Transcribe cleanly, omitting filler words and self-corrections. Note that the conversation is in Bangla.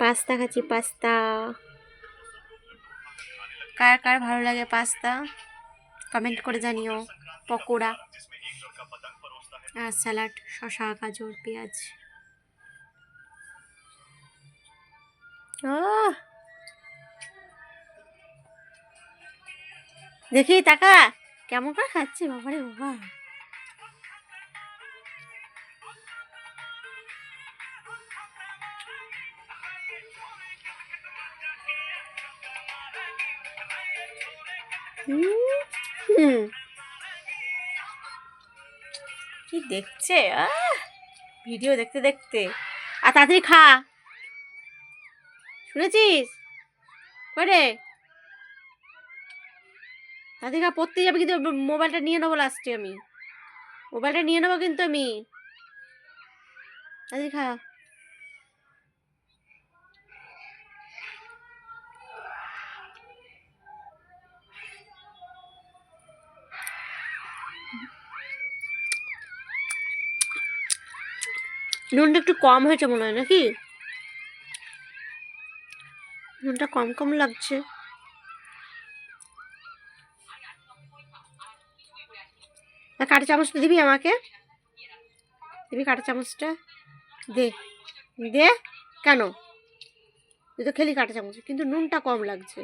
পাস্তা খাচ্ছি, পাস্তা। কার কার ভালো লাগে পাস্তা কমেন্ট করে জানিও। পকোড়া আর স্যালাড, শসা, গাজর, পেঁয়াজ। দেখি টাকা কেমন করে খাচ্ছে, বাবারে বাবা। কি দেখছে ভিডিও দেখতে দেখতে। আর তাড়াতাড়ি খা, শুনেছিস? করে তাড়াতাড়ি খা, পড়তে যাবে কিন্তু মোবাইলটা নিয়ে নেবো লাস্টে, আমি মোবাইলটা নিয়ে নেবো কিন্তু আমি। তাড়াতাড়ি খা। নুনটা একটু কম হয়েছে মনে হয়, নাকি? নুনটা কম কম লাগছে। কাঁটা চামচটা দিবি আমাকে, দিবি কাঁটা চামচটা? দে দে। কেন? তুই তো খেলি কাঁটা চামচ, কিন্তু নুনটা কম লাগছে।